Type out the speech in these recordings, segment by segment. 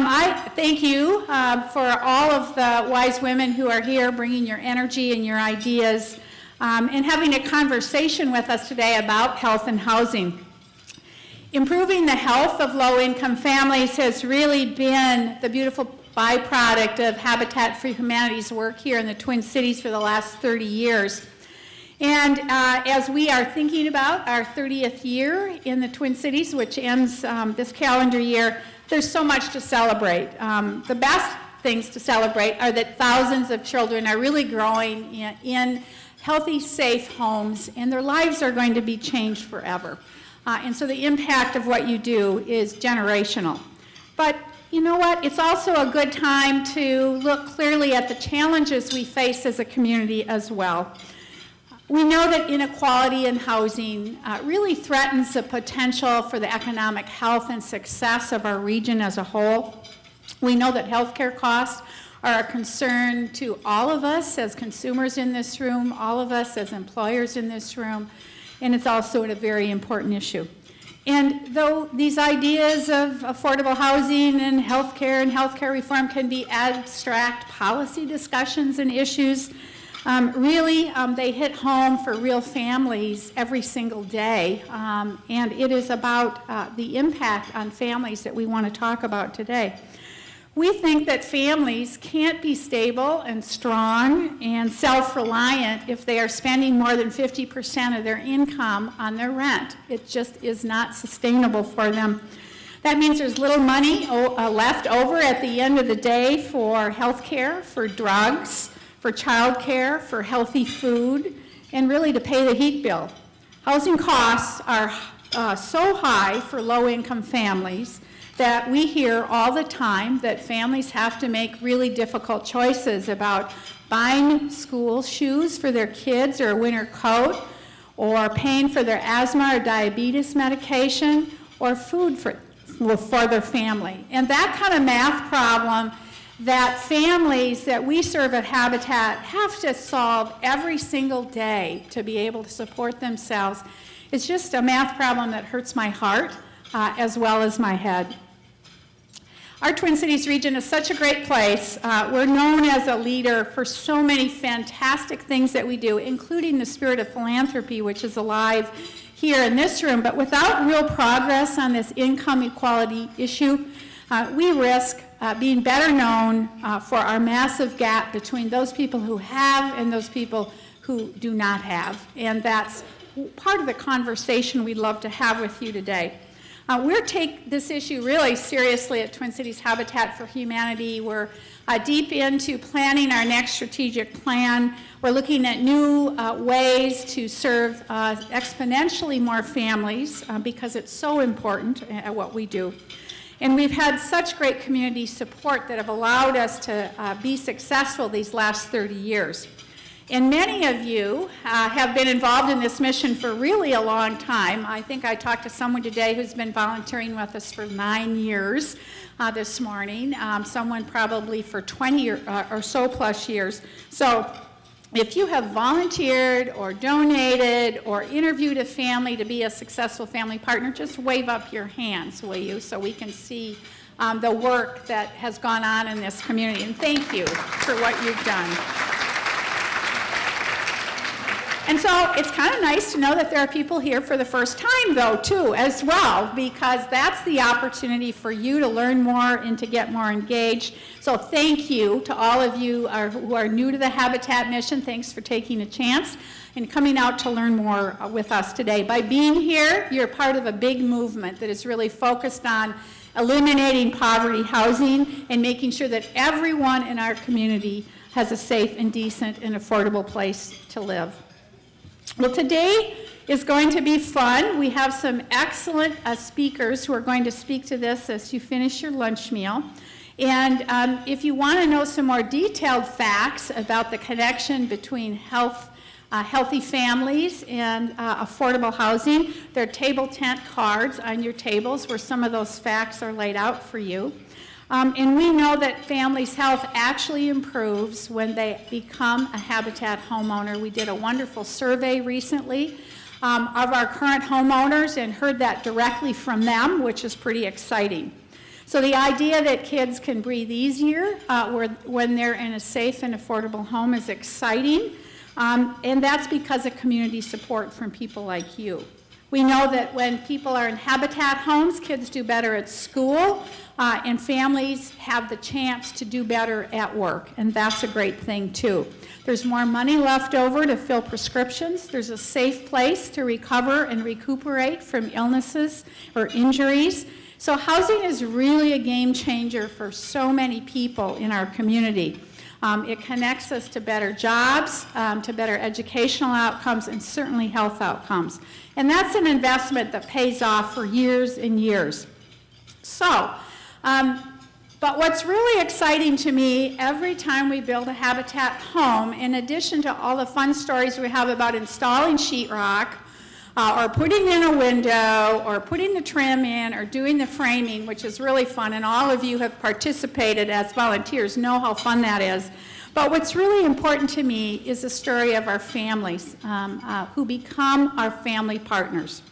I thank you for all of the wise women who are here bringing your energy and your ideas and having a conversation with us today about health and housing. Improving the health of low-income families has really been the beautiful byproduct of Habitat for Humanity's work here in the Twin Cities for the last 30 years. And as we are thinking about our 30th year in the Twin Cities, which ends this calendar year, there's so much to celebrate. The best things to celebrate are that thousands of children are really growing in healthy, safe homes, and their lives are going to be changed forever. And so the impact of what you do is generational. But you know what? It's also a good time to look clearly at the challenges we face as a community as well. We know that inequality in housing really threatens the potential for the economic health and success of our region as a whole. We know that healthcare costs are a concern to all of us as consumers in this room, all of us as employers in this room, and it's also a very important issue. And though these ideas of affordable housing and healthcare reform can be abstract policy discussions and issues, really they hit home for real families every single day. And it is about the impact on families that we want to talk about today. We think that families can't be stable and strong and self-reliant if they are spending more than 50% of their income on their rent. It just is not sustainable for them. That means there's little money left over at the end of the day for health care, for drugs, for child care, for healthy food, and really to pay the heat bill. Housing costs are so high for low-income families that we hear all the time that families have to make really difficult choices about buying school shoes for their kids or a winter coat, or paying for their asthma or diabetes medication, or food for their family. And that kind of math problem that families that we serve at Habitat have to solve every single day to be able to support themselves is just a math problem that hurts my heart as well as my head. Our Twin Cities region is such a great place. We're known as a leader for so many fantastic things that we do, including the spirit of philanthropy, which is alive here in this room. But without real progress on this income equality issue, we risk being better known for our massive gap between those people who have and those people who do not have. And that's part of the conversation we'd love to have with you today. We take this issue really seriously at Twin Cities Habitat for Humanity. We're deep into planning our next strategic plan. We're looking at new ways to serve exponentially more families because it's so important at what we do. And we've had such great community support that have allowed us to be successful these last 30 years. And many of you have been involved in this mission for really a long time. I think I talked to someone today who's been volunteering with us for 9 years this morning, someone probably for 20 or so plus years. So if you have volunteered or donated or interviewed a family to be a successful family partner, just wave up your hands, will you, so we can see the work that has gone on in this community. And thank you for what you've done. And so it's kind of nice to know that there are people here for the first time, though, too, as well, because that's the opportunity for you to learn more and to get more engaged. So thank you to all of you who are new to the Habitat mission. Thanks for taking a chance and coming out to learn more with us today. By being here, you're part of a big movement that is really focused on eliminating poverty housing and making sure that everyone in our community has a safe and decent and affordable place to live. Well, today is going to be fun. We have some excellent speakers who are going to speak to this as you finish your lunch meal. And if you want to know some more detailed facts about the connection between healthy families and affordable housing, there are table tent cards on your tables where some of those facts are laid out for you. And we know that families' health actually improves when they become a Habitat homeowner. We did a wonderful survey recently of our current homeowners and heard that directly from them, which is pretty exciting. So the idea that kids can breathe easier when they're in a safe and affordable home is exciting, and that's because of community support from people like you. We know that when people are in Habitat homes, kids do better at school, and families have the chance to do better at work, and that's a great thing too. There's more money left over to fill prescriptions. There's a safe place to recover and recuperate from illnesses or injuries. So housing is really a game changer for so many people in our community. It connects us to better jobs, to better educational outcomes, and certainly health outcomes. And that's an investment that pays off for years and years. So, but what's really exciting to me, every time we build a Habitat home, in addition to all the fun stories we have about installing sheetrock, or putting in a window, or putting the trim in, or doing the framing, which is really fun, and all of you have participated as volunteers, know how fun that is. But what's really important to me is the story of our families who become our family partners.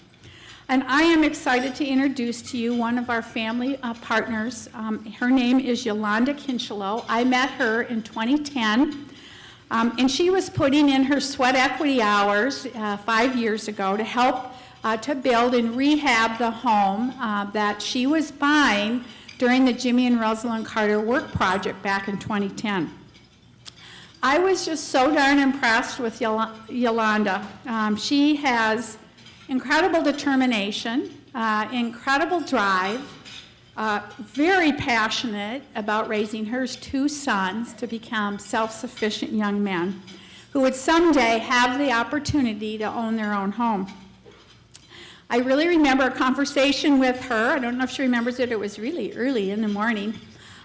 And I am excited to introduce to you one of our family partners. Her name is Yolanda Kinchelow. I met her in 2010. And she was putting in her sweat equity hours 5 years ago to help to build and rehab the home that she was buying during the Jimmy and Rosalind Carter work project back in 2010. I was just so darn impressed with Yolanda. She has incredible determination, incredible drive, very passionate about raising her two sons to become self-sufficient young men who would someday have the opportunity to own their own home. I really remember a conversation with her. I don't know if she remembers it. It was really early in the morning,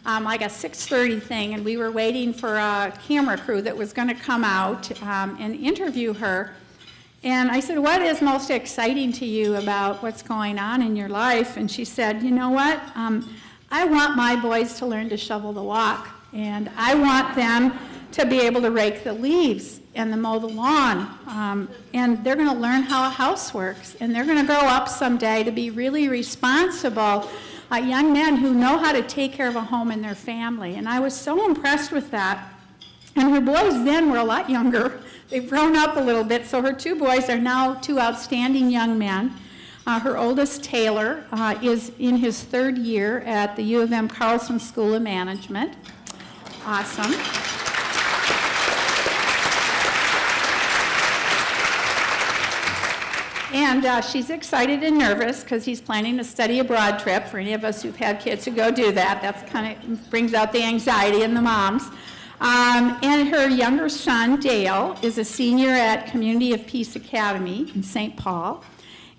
like a 6:30 thing, and we were waiting for a camera crew that was going to come out and interview her. And I said, what is most exciting to you about what's going on in your life? And she said, you know what? I want my boys to learn to shovel the walk, and I want them to be able to rake the leaves and to mow the lawn. And they're going to learn how a house works, and they're going to grow up someday to be really responsible young men who know how to take care of a home and their family. And I was so impressed with that. And her boys then were a lot younger. They've grown up a little bit, so her two boys are now two outstanding young men. Her oldest, Taylor, is in his third year at the U of M Carlson School of Management. Awesome. And she's excited and nervous because he's planning a study abroad trip. For any of us who've had kids who go do that, that's kind of brings out the anxiety in the moms. And her younger son, Dale, is a senior at Community of Peace Academy in St. Paul.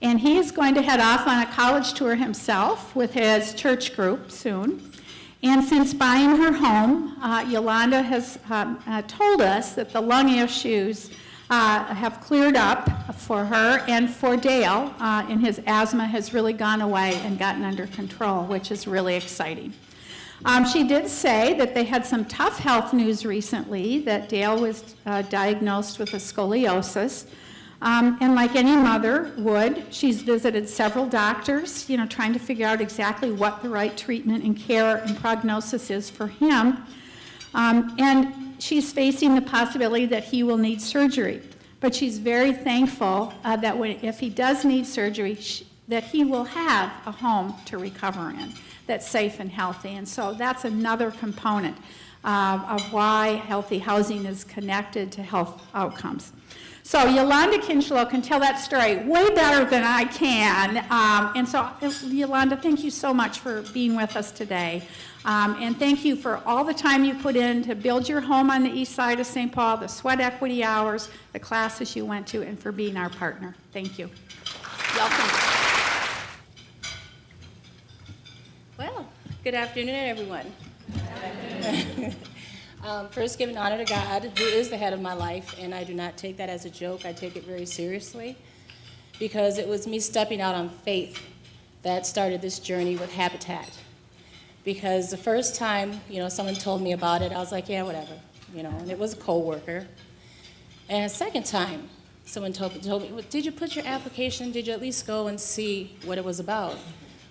And he is going to head off on a college tour himself with his church group soon. And since buying her home, Yolanda has told us that the lung issues have cleared up for her and for Dale, and his asthma has really gone away and gotten under control, which is really exciting. She did say that they had some tough health news recently, that Dale was diagnosed with a scoliosis. And like any mother would, she's visited several doctors, trying to figure out exactly what the right treatment and care and prognosis is for him. And she's facing the possibility that he will need surgery. But she's very thankful that if he does need surgery, that he will have a home to recover in that's safe and healthy. And so that's another component of why healthy housing is connected to health outcomes. So Yolanda Kinchelow can tell that story way better than I can. And so Yolanda, thank you so much for being with us today. And thank you for all the time you put in to build your home on the east side of St. Paul, the sweat equity hours, the classes you went to, and for being our partner. Thank you. Welcome. Well, good afternoon, everyone. First, giving honor to God, who is the head of my life, and I do not take that as a joke. I take it very seriously, because it was me stepping out on faith that started this journey with Habitat. Because the first time, someone told me about it, I was like, yeah, whatever, and it was a coworker. And a second time, someone told me, well, did you put your application, did you at least go and see what it was about?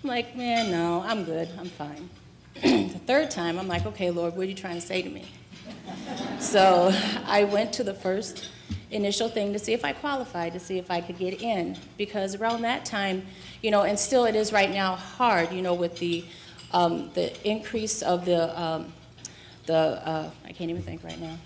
I'm like, man, no, I'm good, I'm fine. The third time, I'm like, okay, Lord, what are you trying to say to me? So I went to the first initial thing to see if I qualified, to see if I could get in, because around that time, you know, and still it is right now hard, you know, with the increase of I can't even think right now,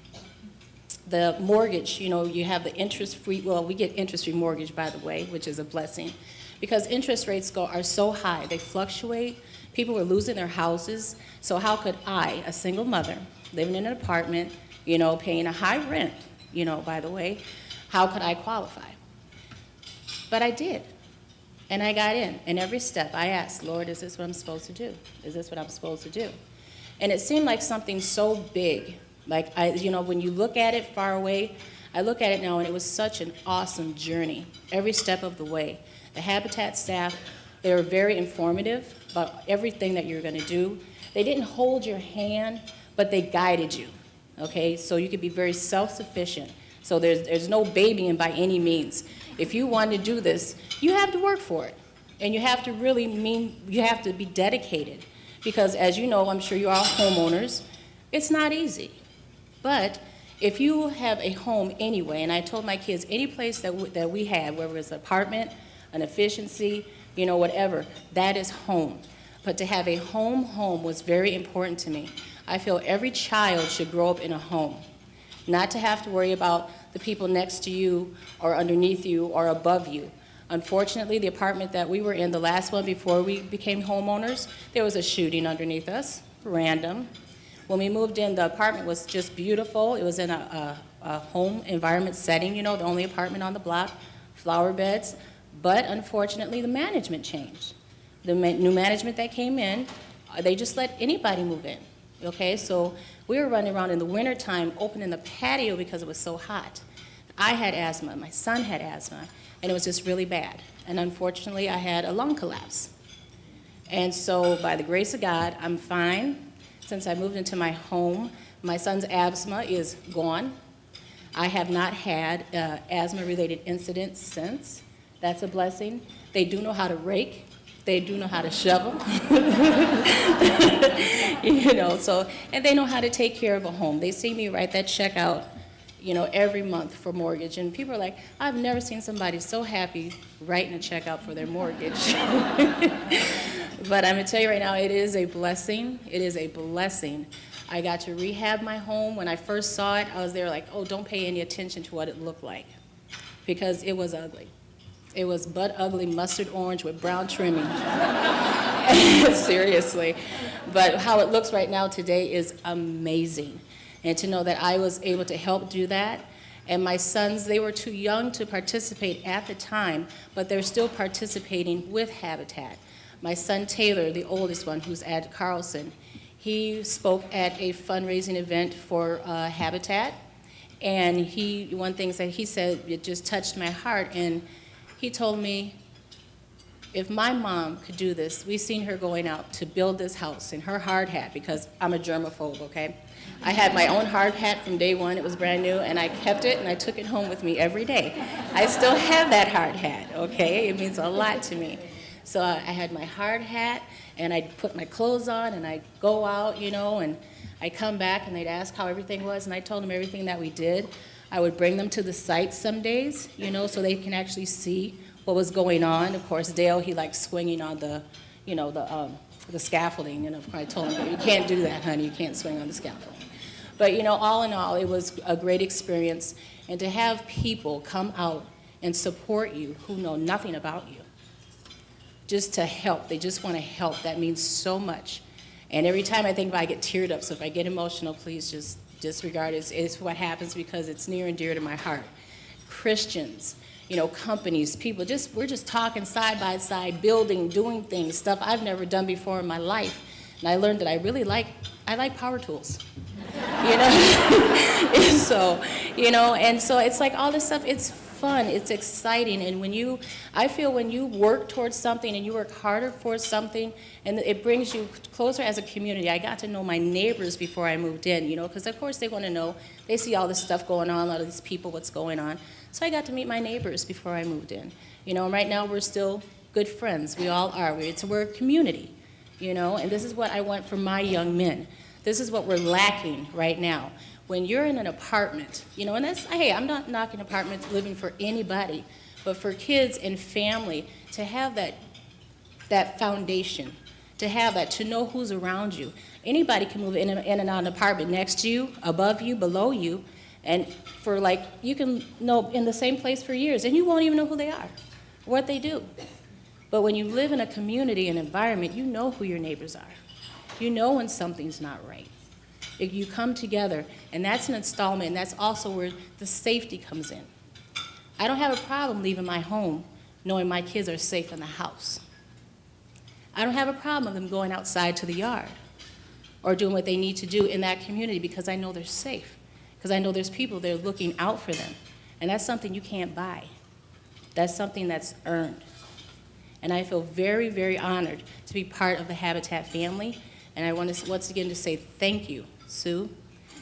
the mortgage, you know, you have the interest-free, well, we get interest-free mortgage, by the way, which is a blessing, because interest rates are so high, they fluctuate, people were losing their houses, so how could I, a single mother, living in an apartment, you know, paying a high rent, you know, by the way, how could I qualify? But I did, and I got in, and every step I asked, Lord, is this what I'm supposed to do? Is this what I'm supposed to do? And it seemed like something so big, like, you know, when you look at it far away, I look at it now, and it was such an awesome journey, every step of the way. The Habitat staff, they were very informative about everything that you're going to do. They didn't hold your hand, but they guided you, okay? So you could be very self-sufficient. So there's no babying by any means. If you want to do this, you have to work for it. And you have to really you have to be dedicated. Because as you know, I'm sure you're all homeowners, it's not easy. But if you have a home anyway, and I told my kids, any place that we had, whether it's an apartment, an efficiency, you know, whatever, that is home. But to have a home was very important to me. I feel every child should grow up in a home, not to have to worry about the people next to you or underneath you or above you. Unfortunately, the apartment that we were in, the last one before we became homeowners, there was a shooting underneath us, random. When we moved in, the apartment was just beautiful. It was in a home environment setting, you know, the only apartment on the block, flower beds. But unfortunately, the management changed. The new management that came in, they just let anybody move in, okay? So we were running around in the wintertime opening the patio because it was so hot. I had asthma, my son had asthma, and it was just really bad. And unfortunately, I had a lung collapse. And so by the grace of God, I'm fine. Since I moved into my home, my son's asthma is gone. I have not had asthma-related incidents since. That's a blessing. They do know how to rake. They do know how to shovel. You know, so, and they know how to take care of a home. They see me write that check out, you know, every month for mortgage. And people are like, I've never seen somebody so happy writing a check out for their mortgage. But I'm going to tell you right now, it is a blessing. It is a blessing. I got to rehab my home. When I first saw it, I was there like, oh, don't pay any attention to what it looked like, because it was ugly. It was butt ugly mustard orange with brown trimming. Seriously. But how it looks right now today is amazing. And to know that I was able to help do that. And my sons, they were too young to participate at the time, but they're still participating with Habitat. My son Taylor, the oldest one, who's at Carlson, he spoke at a fundraising event for Habitat. And one thing that he said, it just touched my heart. And he told me, if my mom could do this, we seen her going out to build this house in her hard hat, because I'm a germaphobe, okay? I had my own hard hat from day one. It was brand new, and I kept it, and I took it home with me every day. I still have that hard hat, okay? It means a lot to me. So I had my hard hat, and I'd put my clothes on, and I'd go out, you know, and I'd come back, and they'd ask how everything was, and I told them everything that we did. I would bring them to the site some days, you know, so they can actually see what was going on. Of course, Dale, he liked swinging on the, you know, the scaffolding, and of course I told him, you can't do that, honey, you can't swing on the scaffolding. But, you know, all in all, it was a great experience, and to have people come out and support you who know nothing about you, just to help, they just want to help, that means so much. And every time I think about it, I get teared up, so if I get emotional, please just disregard it. It's what happens because it's near and dear to my heart. Christians, you know, companies, people, we're just talking side by side, building, doing things, stuff I've never done before in my life. And I learned that I like power tools, you know? And so, you know, and so it's like all this stuff, it's fun, it's exciting, and I feel when you work towards something and you work harder for something, and it brings you closer as a community. I got to know my neighbors before I moved in, you know, because of course they want to know, they see all this stuff going on, a lot of these people, what's going on. So I got to meet my neighbors before I moved in. You know, right now we're still good friends. We all are. We're a community, you know, and this is what I want for my young men. This is what we're lacking right now. When you're in an apartment, you know, and that's, hey, I'm not knocking apartments living for anybody, but for kids and family to have that foundation, to have that, to know who's around you. Anybody can move in and out of an apartment next to you, above you, below you, and for like, you can know in the same place for years, and you won't even know who they are, what they do. But when you live in a community and environment, you know who your neighbors are. You know when something's not right. You come together, and that's an installment, and that's also where the safety comes in. I don't have a problem leaving my home knowing my kids are safe in the house. I don't have a problem with them going outside to the yard or doing what they need to do in that community because I know they're safe, because I know there's people there looking out for them. And that's something you can't buy. That's something that's earned. And I feel very, very honored to be part of the Habitat family. And I want to once again to say thank you, Sue.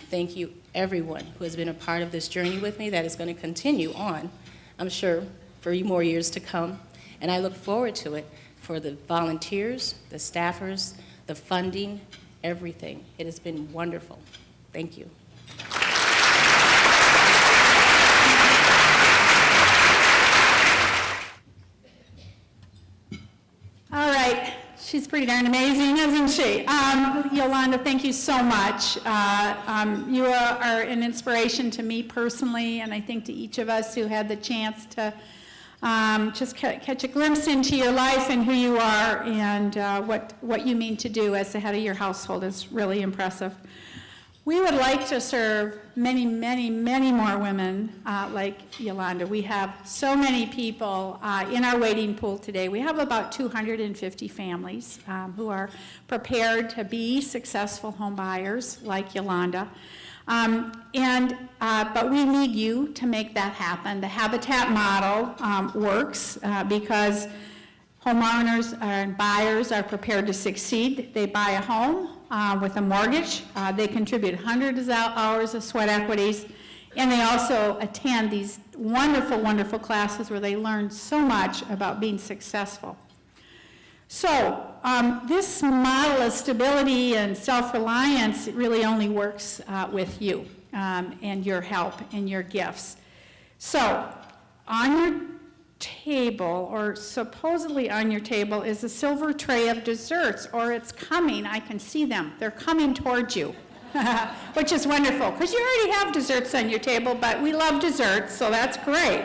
Thank you, everyone who has been a part of this journey with me that is going to continue on, I'm sure, for more years to come. And I look forward to it for the volunteers, the staffers, the funding, everything. It has been wonderful. Thank you. All right, she's pretty darn amazing, isn't she? Yolanda, thank you so much. You are an inspiration to me personally, and I think to each of us who had the chance to just catch a glimpse into your life and who you are and what you mean to do as the head of your household is really impressive. We would like to serve many, many, many more women like Yolanda. We have so many people in our waiting pool today. We have about 250 families who are prepared to be successful home buyers like Yolanda. But we need you to make that happen. The Habitat model works because homeowners and buyers are prepared to succeed. They buy a home with a mortgage. They contribute hundreds of hours of sweat equities, and they also attend these wonderful, wonderful classes where they learn so much about being successful. So this model of stability and self-reliance really only works with you and your help and your gifts. So on your table, or supposedly on your table, is a silver tray of desserts, or it's coming. I can see them. They're coming towards you, which is wonderful, because you already have desserts on your table, but we love desserts, so that's great.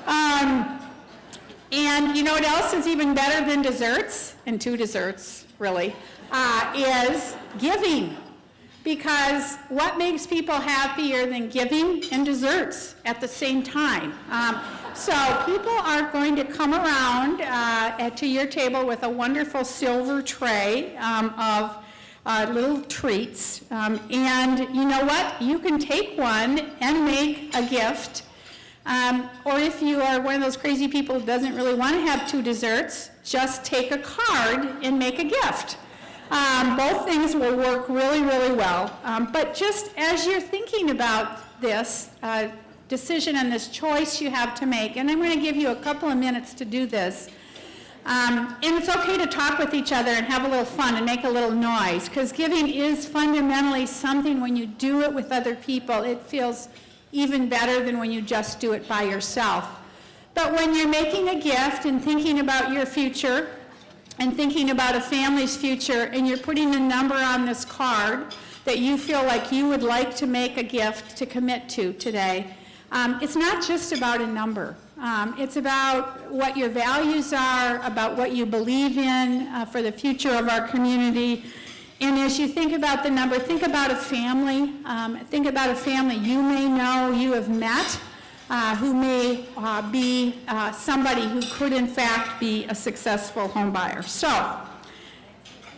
And you know what else is even better than desserts, and two desserts, really, is giving. Because what makes people happier than giving and desserts at the same time? So people are going to come around to your table with a wonderful silver tray of little treats. And you know what? You can take one and make a gift. Or if you are one of those crazy people who doesn't really want to have two desserts, just take a card and make a gift. Both things will work really, really well. But just as you're thinking about this decision and this choice you have to make, and I'm going to give you a couple of minutes to do this, and it's okay to talk with each other and have a little fun and make a little noise, because giving is fundamentally something when you do it with other people, it feels even better than when you just do it by yourself. But when you're making a gift and thinking about your future and thinking about a family's future, and you're putting a number on this card that you feel like you would like to make a gift to commit to today, it's not just about a number. It's about what your values are, about what you believe in for the future of our community. And as you think about the number, think about a family. Think about a family you may know, you have met, who may be somebody who could in fact be a successful home buyer. So,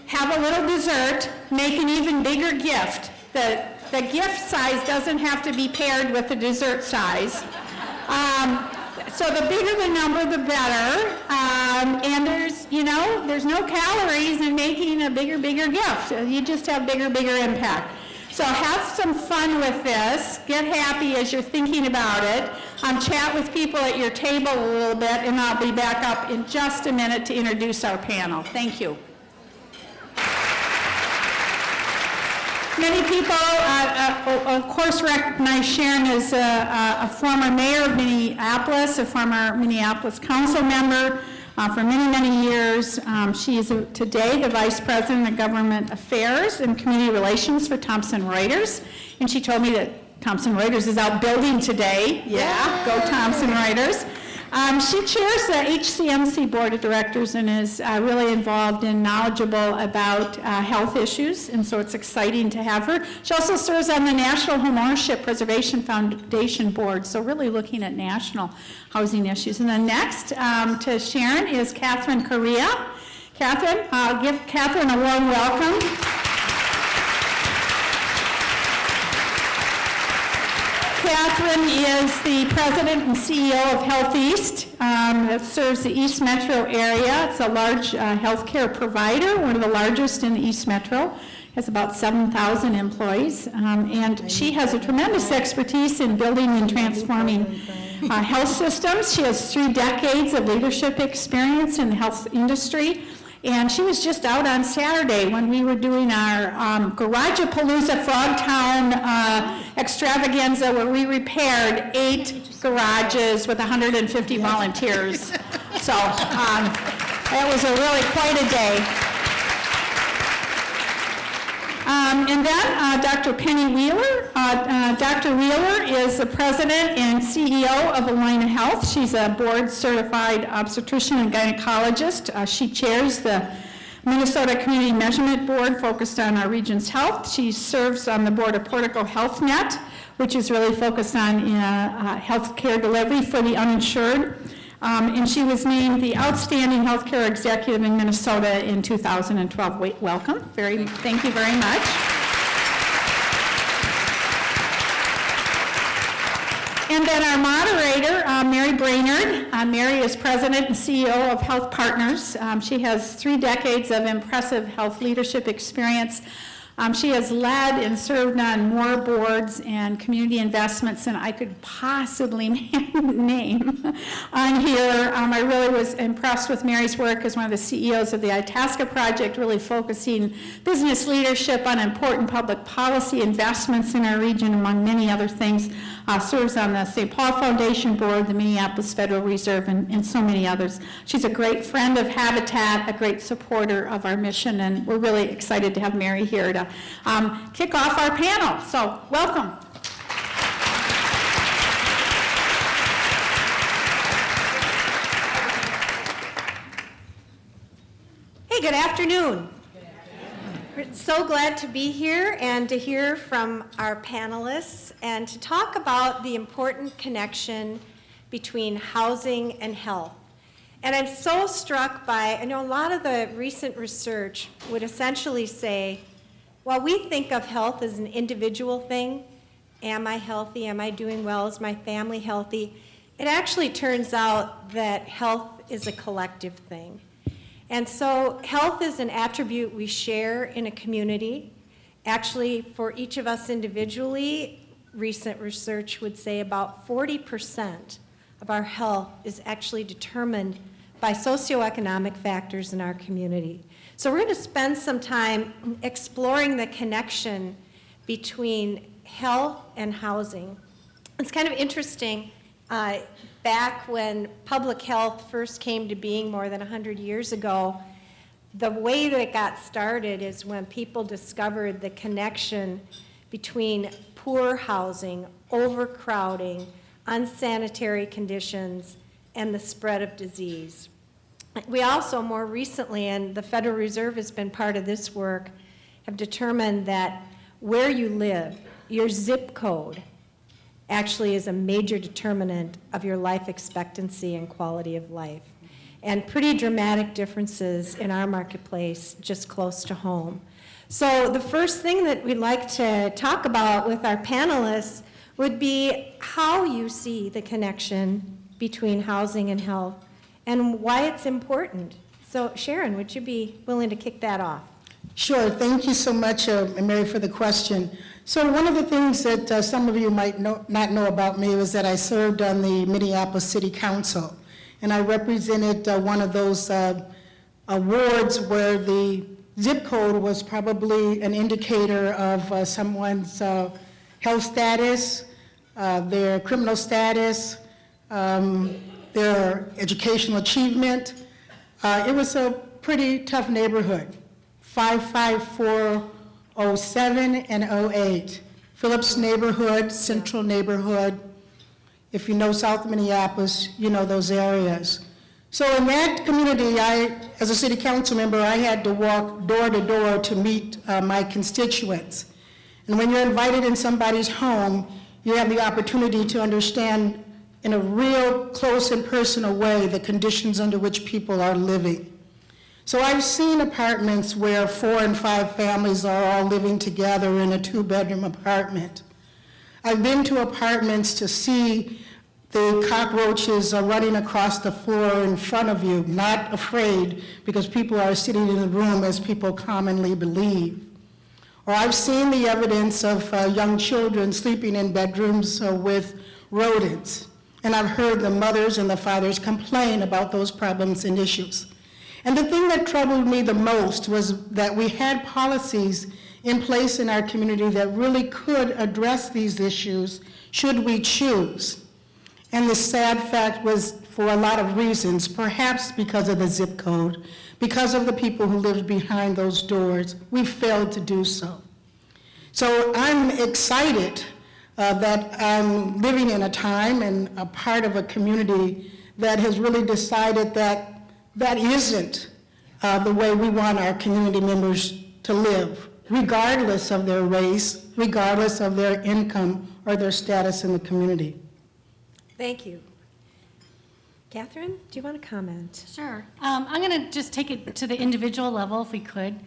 have a little dessert, make an even bigger gift. The gift size doesn't have to be paired with the dessert size. So the bigger the number, the better. And there's no calories in making a bigger gift. You just have bigger impact. So have some fun with this. Get happy as you're thinking about it. Chat with people at your table a little bit, and I'll be back up in just a minute to introduce our panel. Thank you. Many people, of course, recognize Sharon as a former mayor of Minneapolis, a former Minneapolis council member for many, many years. She is today the Vice President of Government Affairs and Community Relations for Thomson Reuters. And she told me that Thomson Reuters is out building today. Yeah, go Thomson Reuters. She chairs the HCMC Board of Directors and is really involved and knowledgeable about health issues, and so it's exciting to have her. She also serves on the National Homeownership Preservation Foundation Board, so really looking at national housing issues. And then next to Sharon is Catherine Correa. Catherine, give Catherine a warm welcome. Catherine is the president and CEO of Health East that serves the East Metro area. It's a large healthcare provider, one of the largest in the East Metro. Has about 7,000 employees, and she has a tremendous expertise in building and transforming health systems. She has 3 decades of leadership experience in the health industry. And she was just out on Saturday when we were doing our Garage-a-Palooza Frogtown extravaganza, where we repaired 8 garages with 150 volunteers. So that was really quite a day. And then Dr. Penny Wheeler. Dr. Wheeler is the president and CEO of Alina Health. She's a board-certified obstetrician and gynecologist. She chairs the Minnesota Community Measurement Board focused on our region's health. She serves on the board of Portico Health Net, which is really focused on health care delivery for the uninsured. And she was named the Outstanding Healthcare Executive in Minnesota in 2012. Welcome. Thank you very much. And then our moderator, Mary Brainerd. Mary is president and CEO of Health Partners. She has 3 decades of impressive health leadership experience. She has led and served on more boards and community investments than I could possibly name on here. I really was impressed with Mary's work as one of the CEOs of the Itasca Project, really focusing business leadership on important public policy investments in our region, among many other things. Serves on the St. Paul Foundation Board, the Minneapolis Federal Reserve, and so many others. She's a great friend of Habitat, a great supporter of our mission, and we're really excited to have Mary here to kick off our panel. So, welcome. Hey, good afternoon. We're so glad to be here and to hear from our panelists and to talk about the important connection between housing and health. And I'm so struck by, I know a lot of the recent research would essentially say, while we think of health as an individual thing, am I healthy, am I doing well, is my family healthy, it actually turns out that health is a collective thing. And so health is an attribute we share in a community. Actually, for each of us individually, recent research would say about 40% of our health is actually determined by socioeconomic factors in our community. So we're going to spend some time exploring the connection between health and housing. It's kind of interesting. Back when public health first came to being more than 100 years ago, the way that it got started is when people discovered the connection between poor housing, overcrowding, unsanitary conditions, and the spread of disease. We also more recently, and the Federal Reserve has been part of this work, have determined that where you live, your zip code, actually is a major determinant of your life expectancy and quality of life. And pretty dramatic differences in our marketplace just close to home. So the first thing that we'd like to talk about with our panelists would be how you see the connection between housing and health and why it's important. So Sharon, would you be willing to kick that off? Sure. Thank you so much, Mary, for the question. So one of the things that some of you might not know about me was that I served on the Minneapolis City Council, and I represented one of those awards where the zip code was probably an indicator of someone's health status, their criminal status, their educational achievement. It was a pretty tough neighborhood, 55407 and 08. Phillips neighborhood, Central neighborhood. If you know South Minneapolis, you know those areas. So in that community, as a city council member, I had to walk door to door to meet my constituents. And when you're invited in somebody's home, you have the opportunity to understand in a real close and personal way the conditions under which people are living. So I've seen apartments where 4 and 5 families are all living together in a 2-bedroom apartment. I've been to apartments to see the cockroaches are running across the floor in front of you, not afraid because people are sitting in the room as people commonly believe. Or I've seen the evidence of young children sleeping in bedrooms with rodents. And I've heard the mothers and the fathers complain about those problems and issues. And the thing that troubled me the most was that we had policies in place in our community that really could address these issues should we choose. And the sad fact was, for a lot of reasons, perhaps because of the zip code, because of the people who lived behind those doors, we failed to do so. So I'm excited that I'm living in a time and a part of a community that has really decided that that isn't the way we want our community members to live, regardless of their race, regardless of their income or their status in the community. Thank you. Catherine, do you want to comment? Sure. I'm going to just take it to the individual level, if we could,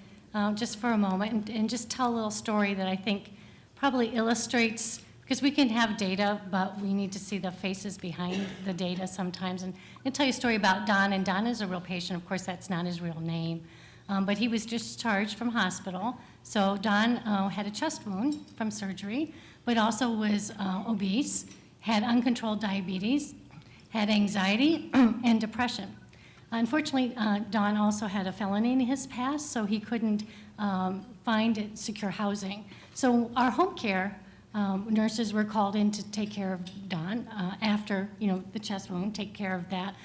just for a moment, and just tell a little story that I think probably illustrates, because we can have data, but we need to see the faces behind the data sometimes. And I'll tell you a story about Don, and Don is a real patient. Of course, that's not his real name, but he was discharged from hospital. So Don had a chest wound from surgery, but also was obese, had uncontrolled diabetes, had anxiety, and depression. Unfortunately, Don also had a felony in his past, so he couldn't find secure housing. So our home care nurses were called in to take care of Don after, the chest wound, take care of that,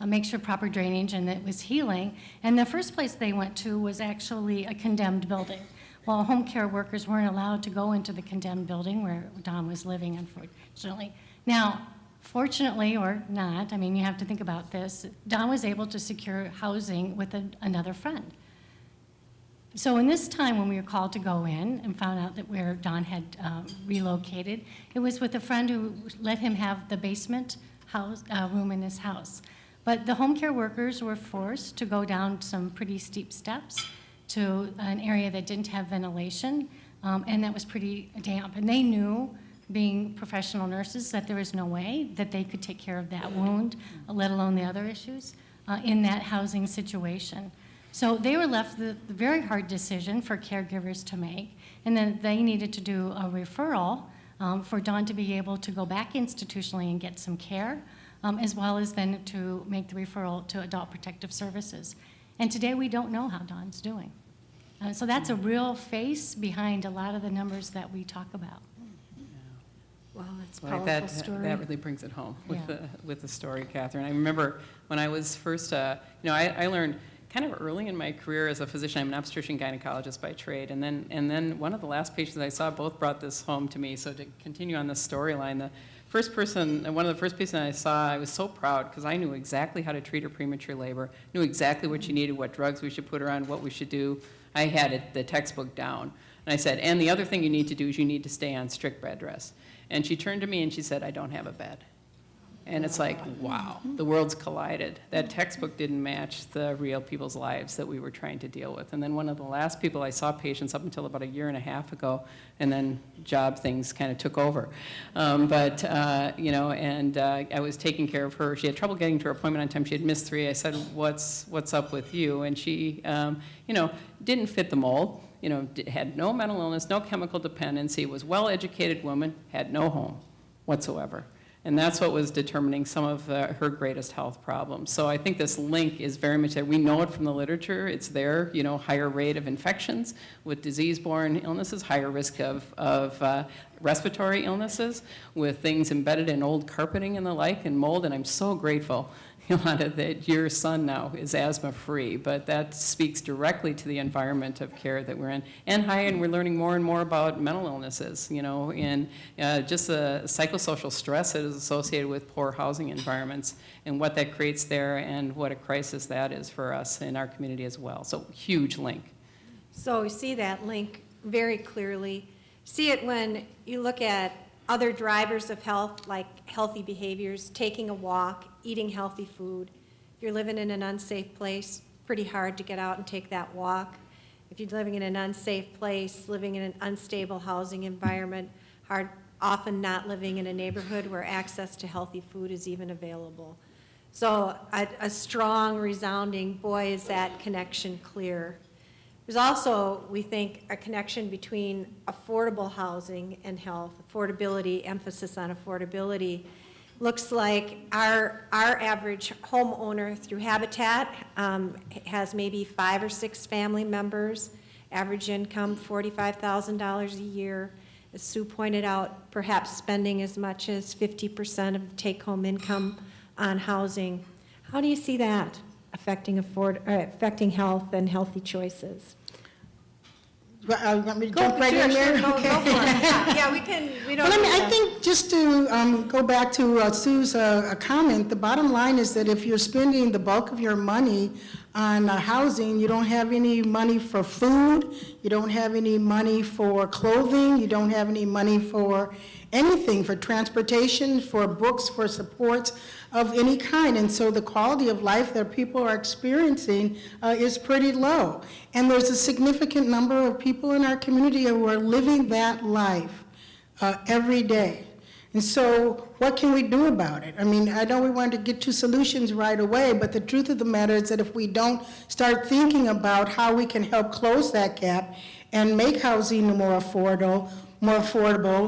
make sure proper drainage and that it was healing. And the first place they went to was actually a condemned building. Well, home care workers weren't allowed to go into the condemned building where Don was living, unfortunately. Now, fortunately or not, you have to think about this, Don was able to secure housing with another friend. So in this time when we were called to go in and found out that where Don had relocated, it was with a friend who let him have the basement room in his house. But the home care workers were forced to go down some pretty steep steps to an area that didn't have ventilation, and that was pretty damp. And they knew, being professional nurses, that there was no way that they could take care of that wound, let alone the other issues, in that housing situation. So they were left with the very hard decision for caregivers to make, and then they needed to do a referral for Don to be able to go back institutionally and get some care, as well as then to make the referral to Adult Protective Services. And today we don't know how Don's doing. So that's a real face behind a lot of the numbers that we talk about. Wow, that's a Well, powerful story. that really brings it home with Yeah. the story, Catherine. I remember when I was first, I learned kind of early in my career as a physician. I'm an obstetrician gynecologist by trade, and then one of the last patients I saw both brought this home to me. So to continue on this storyline, one of the first patients I saw, I was so proud because I knew exactly how to treat her premature labor, knew exactly what she needed, what drugs we should put her on, what we should do. I had the textbook down, and I said, and the other thing you need to do is you need to stay on strict bed rest. And she turned to me and she said, I don't have a bed. And it's like, wow, the world's collided. That textbook didn't match the real people's lives that we were trying to deal with. And then one of the last people I saw patients up until about a year and a half ago, and then job things kind of took over. I was taking care of her. She had trouble getting to her appointment on time. She had missed 3. I said, what's up with you? And she, didn't fit the mold. had no mental illness, no chemical dependency, was well-educated woman, had no home whatsoever. And that's what was determining some of her greatest health problems. So I think this link is very much there. We know it from the literature. It's there, higher rate of infections with disease-borne illnesses, higher risk of respiratory illnesses, with things embedded in old carpeting and the like, and mold. And I'm so grateful, Yolanda, that your son now is asthma-free, but that speaks directly to the environment of care that we're in. And we're learning more and more about mental illnesses, and just the psychosocial stress that is associated with poor housing environments and what that creates there and what a crisis that is for us in our community as well. So huge link. So we see that link very clearly. See it when you look at other drivers of health, like healthy behaviors, taking a walk, eating healthy food. If you're living in an unsafe place, pretty hard to get out and take that walk. If you're living in an unsafe place, living in an unstable housing environment, often not living in a neighborhood where access to healthy food is even available. So a strong, resounding, boy, is that connection clear. There's also, we think, a connection between affordable housing and health, affordability, emphasis on affordability. Looks like our average homeowner through Habitat has maybe 5 or 6 family members, average income $45,000 a year. As Sue pointed out, perhaps spending as much as 50% of take-home income on housing. How do you see that affecting health and healthy choices? Want me to jump right in there? Go for it. Yeah, we don't. Well, I think just to go back to Sue's comment, the bottom line is that if you're spending the bulk of your money on housing, you don't have any money for food, you don't have any money for clothing, you don't have any money for anything, for transportation, for books, for supports of any kind. And so the quality of life that people are experiencing is pretty low. And there's a significant number of people in our community who are living that life every day. And so what can we do about it? I mean, I know we want to get to solutions right away, but the truth of the matter is that if we don't start thinking about how we can help close that gap and make housing more affordable,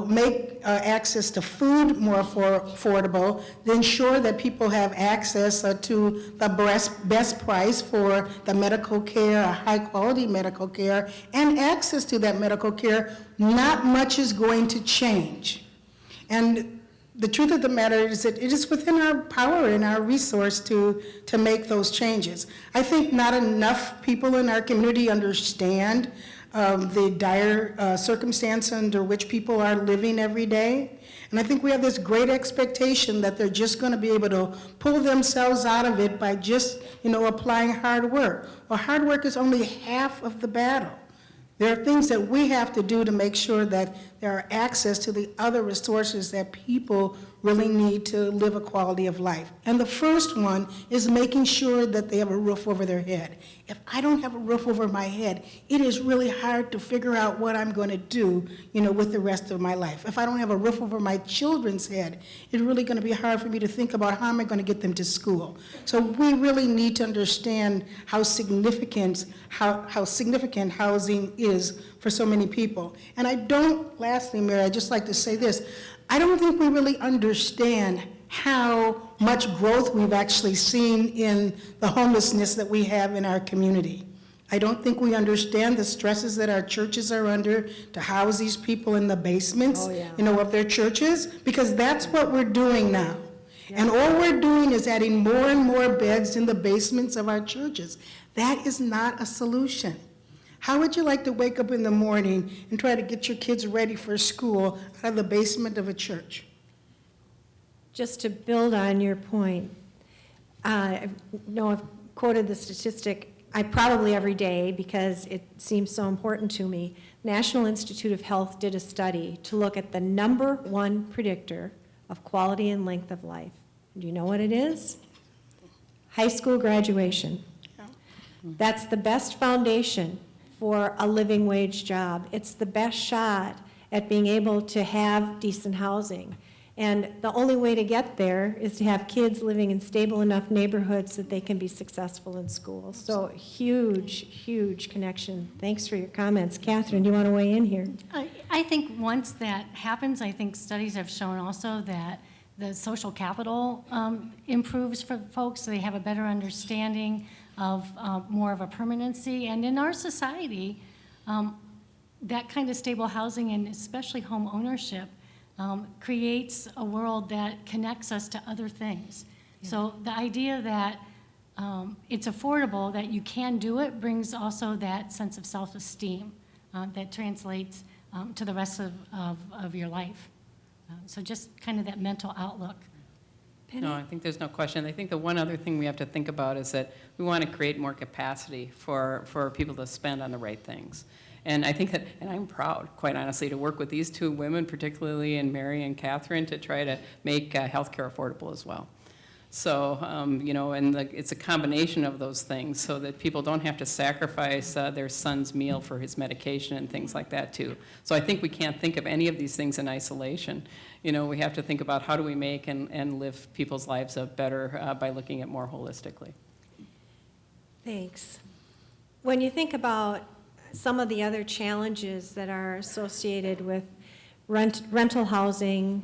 make access to food more affordable, then ensure that people have access to the best price for the medical care, high quality medical care, and access to that medical care, not much is going to change. And the truth of the matter is that it is within our power and our resource to make those changes. I think not enough people in our community understand the dire circumstance under which people are living every day. And I think we have this great expectation that they're just going to be able to pull themselves out of it by just, applying hard work. Well, hard work is only half of the battle. There are things that we have to do to make sure that there are access to the other resources that people really need to live a quality of life. And the first one is making sure that they have a roof over their head. If I don't have a roof over my head, it is really hard to figure out what I'm going to do, with the rest of my life. If I don't have a roof over my children's head, it's really going to be hard for me to think about how am I going to get them to school. So we really need to understand how significant housing is for so many people. And lastly, Mary, I'd just like to say this. I don't think we really understand how much growth we've actually seen in the homelessness that we have in our community. I don't think we understand the stresses that our churches are under to house these people in the basements, of their churches, because that's what we're doing now. Yeah. And all we're doing is adding more and more beds in the basements of our churches. That is not a solution. How would you like to wake up in the morning and try to get your kids ready for school out of the basement of a church? Just to build on your point, I know I've quoted the statistic probably every day because it seems so important to me. National Institute of Health did a study to look at the number one predictor of quality and length of life. Do you know what it is? High school graduation. That's the best foundation for a living wage job. It's the best shot at being able to have decent housing. And the only way to get there is to have kids living in stable enough neighborhoods that they can be successful in school. So huge, huge connection. Thanks for your comments. Catherine, do you want to weigh in here? I think once that happens, I think studies have shown also that the social capital improves for folks, so they have a better understanding of more of a permanency. And in our society, that kind of stable housing and especially home ownership creates a world that connects us to other things. Yeah. So the idea that it's affordable, that you can do it, brings also that sense of self-esteem that translates to the rest of your life. So just kind of that mental outlook. No, I think there's no question. I think the one other thing we have to think about is that we want to create more capacity for people to spend on the right things. And I think that, and I'm proud, quite honestly, to work with these two women, particularly in Mary and Catherine, to try to make healthcare affordable as well. So, you know, and it's a combination of those things so that people don't have to sacrifice their son's meal for his medication and things like that too. So I think we can't think of any of these things in isolation. You know, we have to think about how do we make and live people's lives up better by looking at more holistically. Thanks. When you think about some of the other challenges that are associated with rental housing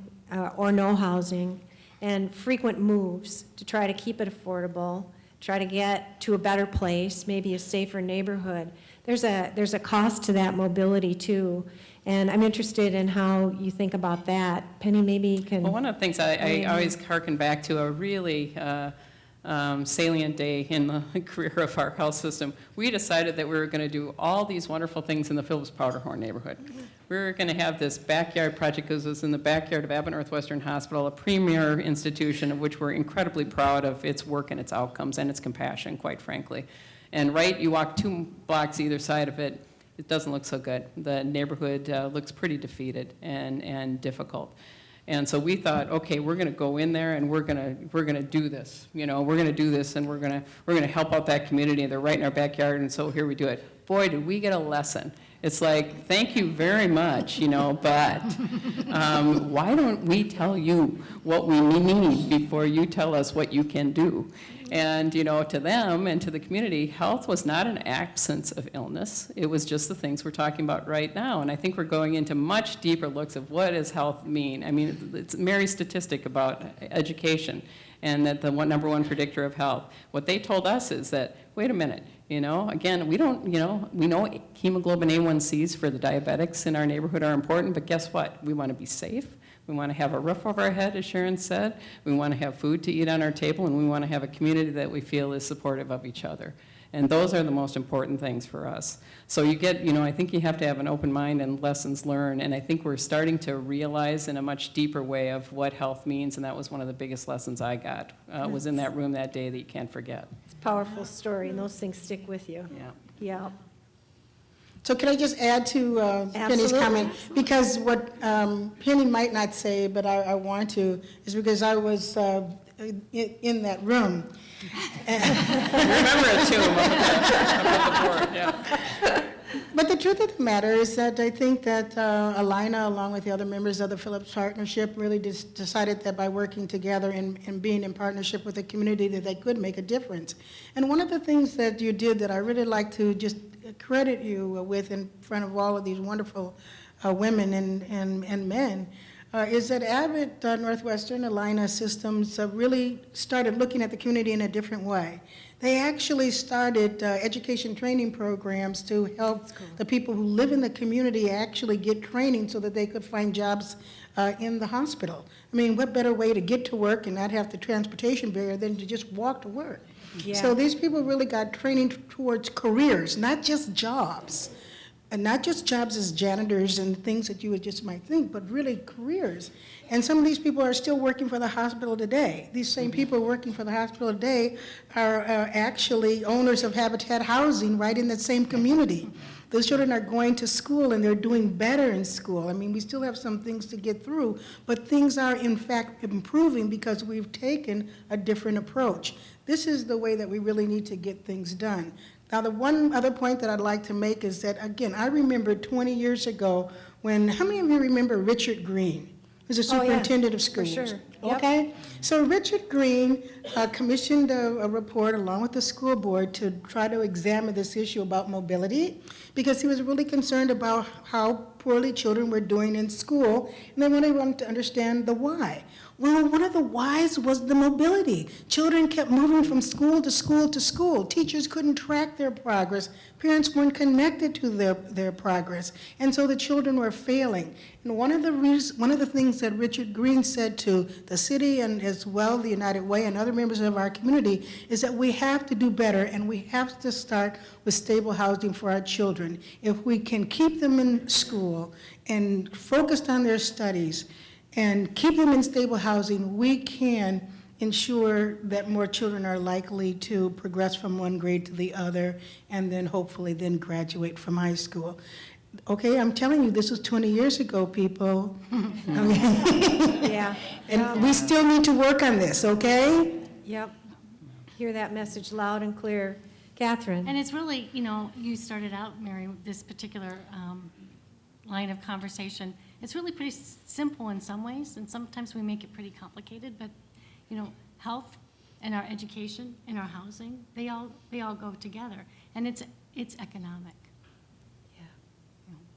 or no housing, and frequent moves to try to keep it affordable, try to get to a better place, maybe a safer neighborhood. There's a cost to that mobility too, and I'm interested in how you think about that. Penny, maybe you can. Well, one of the things I always hearken back to a really salient day in the career of our health system. We decided that we were going to do all these wonderful things in the Phillips Powderhorn neighborhood. We were going to have this backyard project because it was in the backyard of Abbott Northwestern Hospital, a premier institution of which we're incredibly proud of its work and its outcomes and its compassion, quite frankly. And right, you walk 2 blocks either side of it, it doesn't look so good. The neighborhood looks pretty defeated and difficult. And so we thought, okay, we're going to go in there and we're going to do this. You know, we're going to do this and we're going to help out that community. They're right in our backyard, and so here we do it. Boy, did we get a lesson. It's like, thank you very much, you know, but why don't we tell you what we need before you tell us what you can do? And, you know, to them and to the community, health was not an absence of illness. It was just the things we're talking about right now. And I think we're going into much deeper looks of what does health mean. I mean, it's Mary's statistic about education and that the number one predictor of health. What they told us is that, wait a minute, you know, again, we know hemoglobin A1Cs for the diabetics in our neighborhood are important, but guess what? We want to be safe. We want to have a roof over our head, as Sharon said. We want to have food to eat on our table, and we want to have a community that we feel is supportive of each other. And those are the most important things for us. So you get, you know, I think you have to have an open mind and lessons learned, and I think we're starting to realize in a much deeper way of what health means, and that was one of the biggest lessons I got, was in that room that day that you can't forget. It's a powerful story, and those things stick with you. Yeah. Yeah. So can I just add to Penny's comment? Because what Penny might not say, but I want to, is because I was in that room. Remember it too, about the board, yeah. But the truth of the matter is that I think that Alina, along with the other members of the Phillips Partnership, really decided that by working together and being in partnership with the community that they could make a difference. And one of the things that you did that I really like to just credit you with in front of all of these wonderful women and men is that Abbott Northwestern Alina Systems really started looking at the community in a different way. They actually started education training programs to help the people who live in the community actually get training so that they could find jobs in the hospital. I mean, what better way to get to work and not have the transportation barrier than to just walk to work? Yeah. So these people really got training towards careers, not just jobs. And not just jobs as janitors and things that you would just might think, but really careers. And some of these people are still working for the hospital today. These same people working for the hospital today are actually owners of Habitat housing right in that same community. Those children are going to school and they're doing better in school. I mean, we still have some things to get through, but things are in fact improving because we've taken a different approach. This is the way that we really need to get things done. Now, the one other point that I'd like to make is that, again, I remember 20 years ago when, how many of you remember Richard Green? who's the Oh, yeah, superintendent of for schools. sure. Yep. Okay? So Richard Green commissioned a report along with the school board to try to examine this issue about mobility, because he was really concerned about how poorly children were doing in school, and they wanted to understand the why. Well, one of the whys was the mobility. Children kept moving from school to school to school. Teachers couldn't track their progress. Parents weren't connected to their progress. And so the children were failing. And one of the things that Richard Green said to the city and as well the United Way and other members of our community is that we have to do better, and we have to start with stable housing for our children. If we can keep them in school and focused on their studies, and keep them in stable housing, we can ensure that more children are likely to progress from one grade to the other and then hopefully then graduate from high school. Okay, I'm telling you, this was 20 years ago, people. Yeah. And we still need to work on this, okay? Yep. Hear that message loud and clear. Catherine? And it's really, you started out, Mary, with this particular line of conversation. It's really pretty simple in some ways, and sometimes we make it pretty complicated, but, health and our education and our housing, they all go together. And it's economic.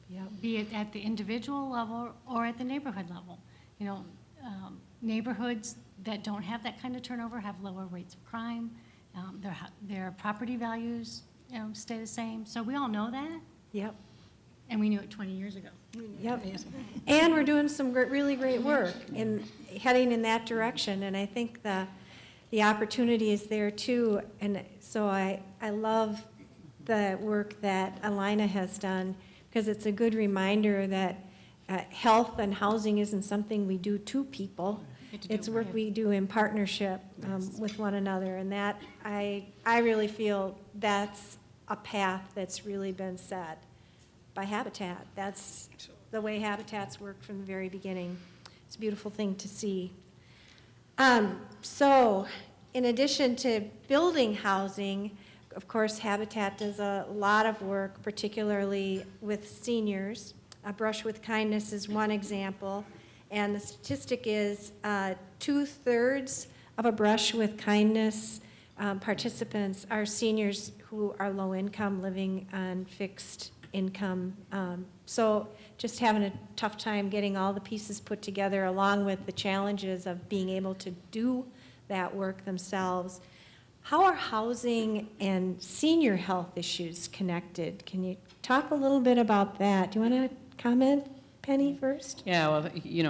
Yep. Be it at the individual level or at the neighborhood level. Neighborhoods that don't have that kind of turnover have lower rates of crime. Their property values, stay the same. So we all know that, Yep. and we knew it 20 years ago. Yep. And we're doing some really great work in heading in that direction, and I think the opportunity is there too. And so I love the work that Alina has done, because it's a good reminder that health and housing isn't something we do to people. It's work we do in partnership with one another, and that I really feel that's a path that's really been set by Habitat. That's the way Habitat's worked from the very beginning. It's a beautiful thing to see. So, in addition to building housing, of course, Habitat does a lot of work, particularly with seniors. A Brush with Kindness is one example, and the statistic is 2/3 of a Brush with Kindness participants are seniors who are low income, living on fixed income. So just having a tough time getting all the pieces put together, along with the challenges of being able to do that work themselves. How are housing and senior health issues connected? Can you talk a little bit about that? Do you want to comment, Penny, first? Yeah, well,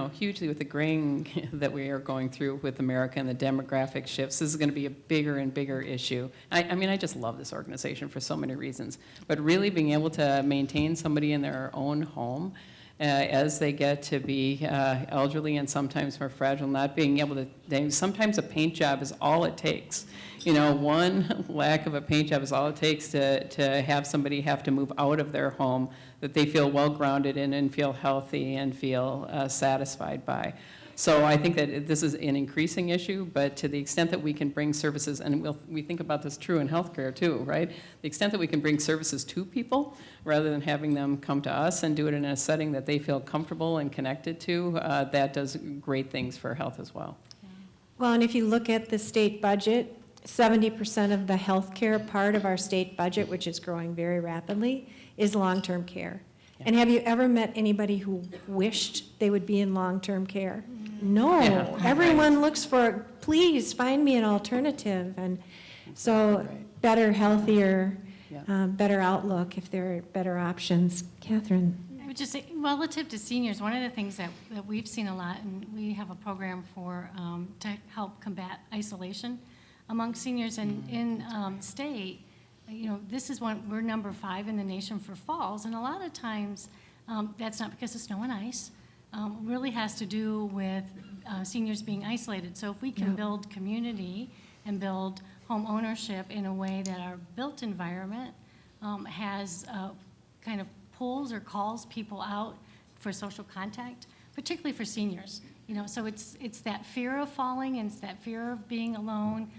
hugely with the graying that we are going through with America and the demographic shifts, this is going to be a bigger and bigger issue. I just love this organization for so many reasons. But really being able to maintain somebody in their own home as they get to be elderly and sometimes more fragile, not being able to, sometimes a paint job is all it takes. One lack of a paint job is all it takes to have somebody have to move out of their home that they feel well-grounded in and feel healthy and feel satisfied by. So I think that this is an increasing issue, but to the extent that we can bring services, and we think about this true in healthcare too, right? The extent that we can bring services to people rather than having them come to us and do it in a setting that they feel comfortable and connected to, that does great things for health as well. Well, and if you look at the state budget, 70% of the healthcare part of our state budget, which is growing very rapidly, is long-term care. Yeah. And have you ever met anybody who wished they would be in long-term care? No. Yeah. Everyone looks for, please find me an alternative. And so better, healthier, better outlook if there are better options. Catherine. I would just say, relative to seniors, one of the things that we've seen a lot, and we have a program for to help combat isolation among seniors in state, this is we're number 5 in the nation for falls, and a lot of times that's not because of snow and ice. Really has to do with seniors being isolated. So if we can build community and build home ownership in a way that our built environment has kind of pulls or calls people out for social contact, particularly for seniors. So it's that fear of falling and it's that fear of being alone.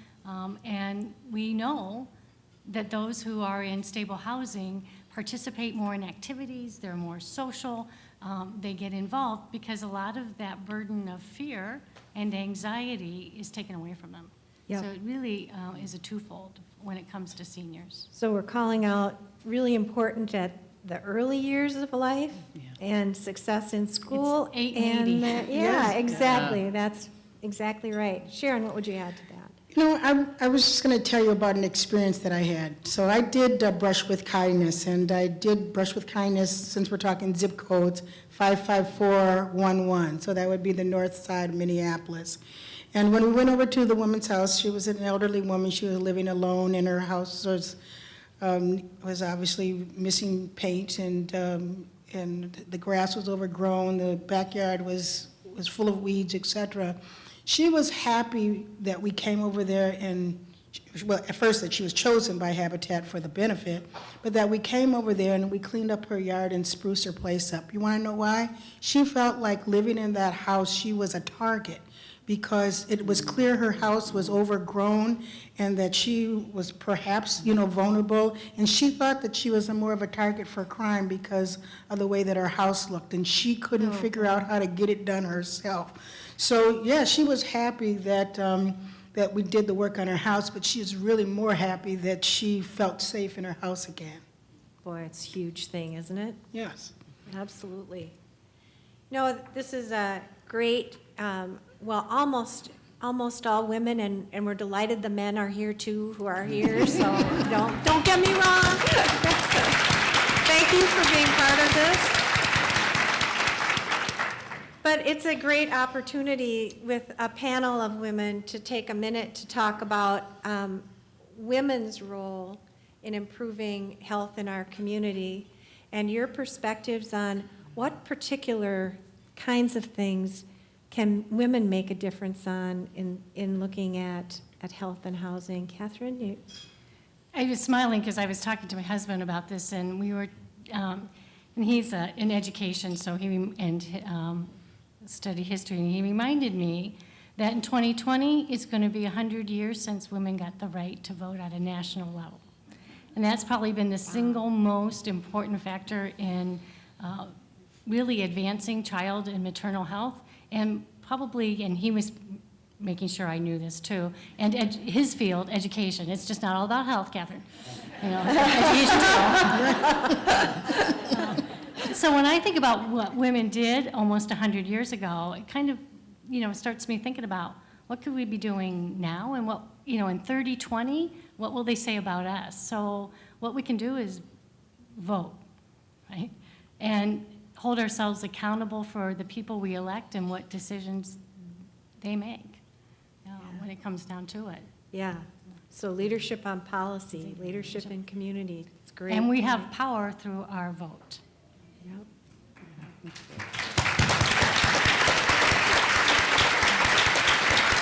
And we know that those who are in stable housing participate more in activities, they're more social, they get involved, because a lot of that burden of fear and anxiety is taken away from them. Yep. So it really is a twofold when it comes to seniors. So we're calling out really important at the early years of life and success in school. It's 8 and 80. Yeah, exactly. That's exactly right. Sharon, what would you add to that? You know, I was just going to tell you about an experience that I had. So I did Brush with Kindness, and I did Brush with Kindness, since we're talking zip codes, 55411. So that would be the north side of Minneapolis. And when we went over to the woman's house, she was an elderly woman. She was living alone, and her house was obviously missing paint, and the grass was overgrown. The backyard was full of weeds, etc. She was happy that we came over there, and, well, at first that she was chosen by Habitat for the benefit, but that we came over there and we cleaned up her yard and spruced her place up. You want to know why? She felt like living in that house, she was a target, because it was clear her house was overgrown and that she was perhaps, vulnerable, and she thought that she was more of a target for crime because of the way that her house looked, and she couldn't figure out how to get it done herself. So, yeah, she was happy that that we did the work on her house, but she is really more happy that she felt safe in her house again. Boy, it's a huge thing, isn't it? Yes. Absolutely. No, this is a great, well, almost all women, and we're delighted the men are here too, who are here, so don't get me wrong. Thank you for being part of this. But it's a great opportunity with a panel of women to take a minute to talk about women's role in improving health in our community, and your perspectives on what particular kinds of things can women make a difference on in looking at health and housing. Catherine, you? I was smiling because I was talking to my husband about this, and we were, and he's in education, so study history, and he reminded me that in 2020, it's going to be 100 years since women got the right to vote at a national level. And that's probably been the single most important factor in really advancing child and maternal health, and probably, and he was making sure I knew this too, and his field, education. It's just not all about health, Catherine. Education too. So when I think about what women did almost 100 years ago, it kind of, starts me thinking about what could we be doing now, and what, in 30-20, what will they say about us? So what we can do is vote, right? And hold ourselves accountable for the people we elect and what decisions they make, when it comes down to it. Yeah. So leadership on policy, leadership in community. It's great. And we have power through our vote. Yep.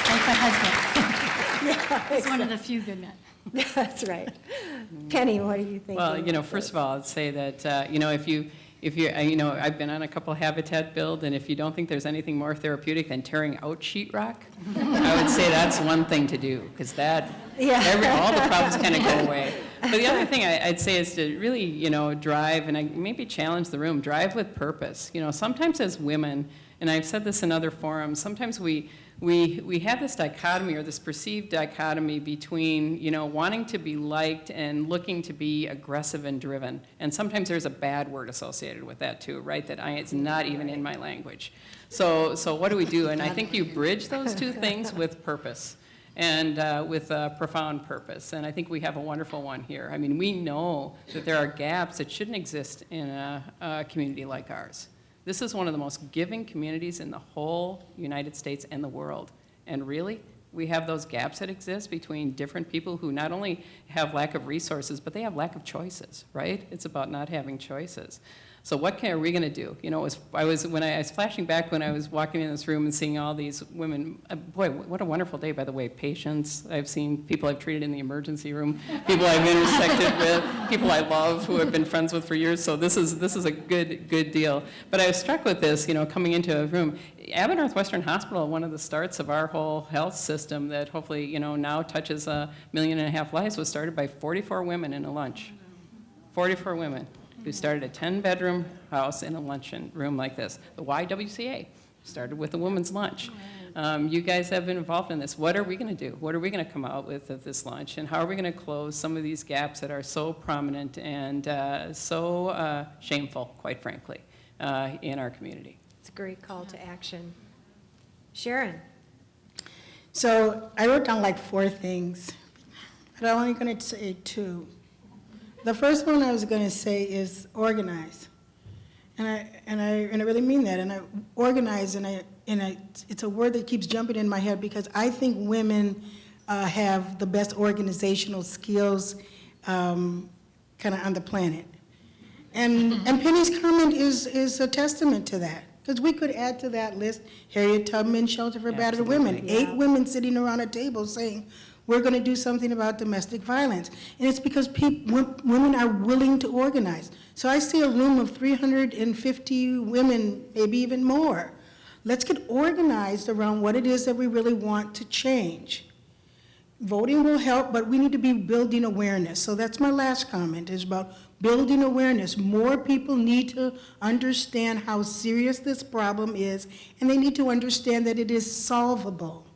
Like my husband. He's one of the few good men. That's right. Penny, what do you think? Well, first of all, I'd say that, if you're, I've been on a couple habitat build, and if you don't think there's anything more therapeutic than tearing out sheetrock, I would say that's one thing to do, because all the problems kind of go away. But the other thing I'd say is to really, drive, and I maybe challenge the room, drive with purpose. Sometimes as women, and I've said this in other forums, sometimes we have this dichotomy, or this perceived dichotomy between, wanting to be liked and looking to be aggressive and driven. And sometimes there's a bad word associated with that too, right? It's not even in my language. So what do we do? And I think you bridge those two things with purpose, and with a profound purpose. And I think we have a wonderful one here. I mean, we know that there are gaps that shouldn't exist in a community like ours. This is one of the most giving communities in the whole United States and the world. And really, we have those gaps that exist between different people who not only have lack of resources, but they have lack of choices, right? It's about not having choices. So what are we going to do? When I was flashing back when I was walking in this room and seeing all these women. Boy, what a wonderful day, by the way. Patients. I've seen people I've treated in the emergency room, people I've intersected with, people I love who I've been friends with for years. So this is a good deal. But I was struck with this, coming into a room. Abbott Northwestern Hospital, one of the starts of our whole health system that hopefully now touches 1.5 million lives, was started by 44 women in a lunch. 44 women. who started a 10-bedroom house in a luncheon room like this. The YWCA started with a women's lunch. You guys have been involved in this. What are we going to do? What are we going to come out with at this lunch? And how are we going to close some of these gaps that are so prominent and so shameful, quite frankly, in our community? It's a great call to action. Sharon? So I wrote down like 4 things, but I'm only going to say 2. The first one I was going to say is organize. And I really mean that. And I organize, it's a word that keeps jumping in my head because I think women have the best organizational skills kind of on the planet. And Penny's comment is a testament to that. Because we could add to that list Harriet Tubman, Shelter for Battered Women. 8 women sitting around a table saying, we're going to do something about domestic violence. And it's because women are willing to organize. So I see a room of 350 women, maybe even more. Let's get organized around what it is that we really want to change. Voting will help, but we need to be building awareness. So that's my last comment, is about building awareness. More people need to understand how serious this problem is, and they need to understand that it is solvable.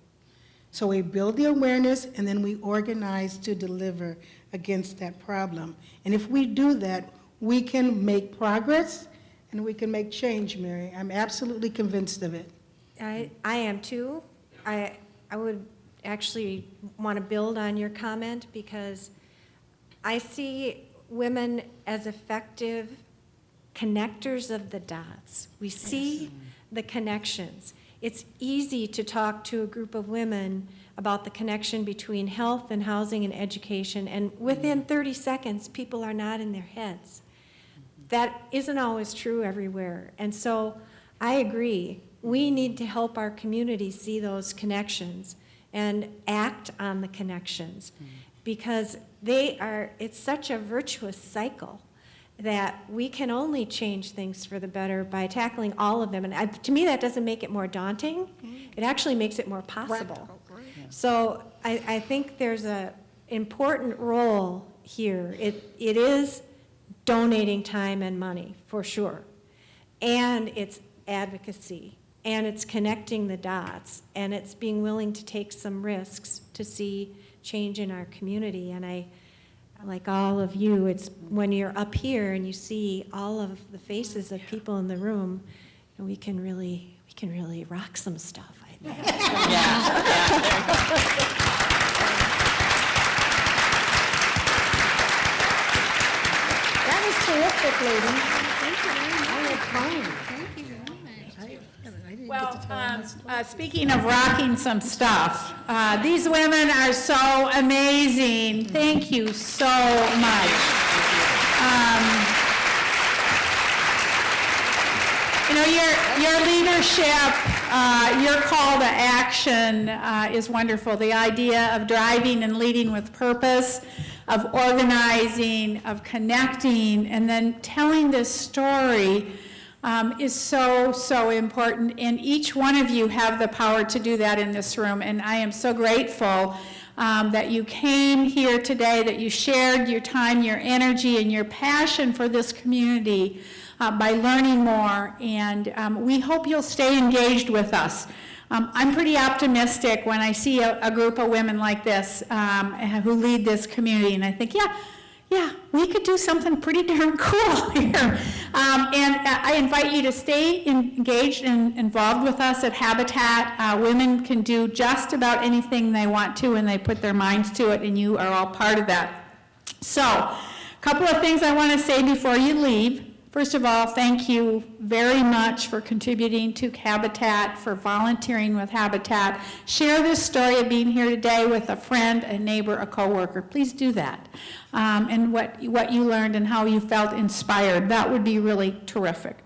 So we build the awareness, and then we organize to deliver against that problem. And if we do that, we can make progress, and we can make change, Mary. I'm absolutely convinced of it. I am too. I would actually want to build on your comment because I see women as effective connectors of the dots. We see the connections. It's easy to talk to a group of women about the connection between health and housing and education, and within 30 seconds, people are nodding their heads. That isn't always true everywhere. And so I agree. We need to help our community see those connections and act on the connections because it's such a virtuous cycle that we can only change things for the better by tackling all of them. And to me, that doesn't make it more daunting. It actually makes it more possible. So I think there's an important role here. It is donating time and money, for sure. And it's advocacy. And it's connecting the dots. And it's being willing to take some risks to see change in our community. And I, like all of you, it's when you're up here and you see all of the faces of people in the room, we can really rock some stuff, I think. That was terrific, ladies. Thank you very much. I had fun. Thank you very much. Well, speaking of rocking some stuff, these women are so amazing. Thank you so much. Your leadership, your call to action is wonderful. The idea of driving and leading with purpose, of organizing, of connecting, and then telling this story is so, so important. And each one of you have the power to do that in this room. And I am so grateful that you came here today, that you shared your time, your energy, and your passion for this community by learning more. And we hope you'll stay engaged with us. I'm pretty optimistic when I see a group of women like this who lead this community. And I think, yeah, we could do something pretty darn cool here. And I invite you to stay engaged and involved with us at Habitat. Women can do just about anything they want to when they put their minds to it, and you are all part of that. So, a couple of things I want to say before you leave. First of all, thank you very much for contributing to Habitat, for volunteering with Habitat. Share this story of being here today with a friend, a neighbor, a coworker. Please do that. And what you learned and how you felt inspired. That would be really terrific.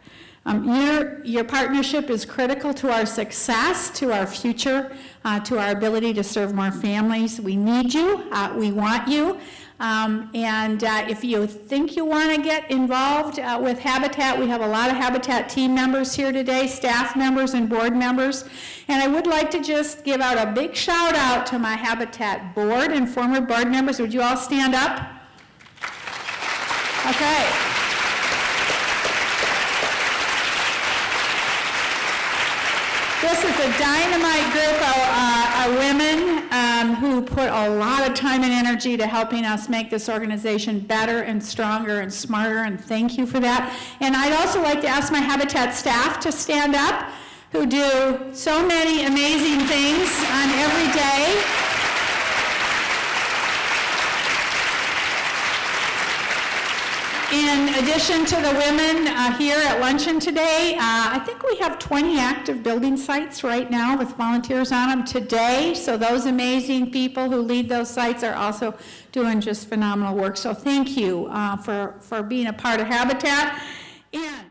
Your partnership is critical to our success, to our future, to our ability to serve more families. We need you. We want you. If you think you want to get involved with Habitat, we have a lot of Habitat team members here today, staff members and board members. And I would like to just give out a big shout out to my Habitat board and former board members. Would you all stand up? Okay. This is a dynamite group of women who put a lot of time and energy to helping us make this organization better and stronger and smarter, and thank you for that. And I'd also like to ask my Habitat staff to stand up, who do so many amazing things on every day. In addition to the women here at Luncheon today, I think we have 20 active building sites right now with volunteers on them today. So those amazing people who lead those sites are also doing just phenomenal work. So thank you for being a part of Habitat. And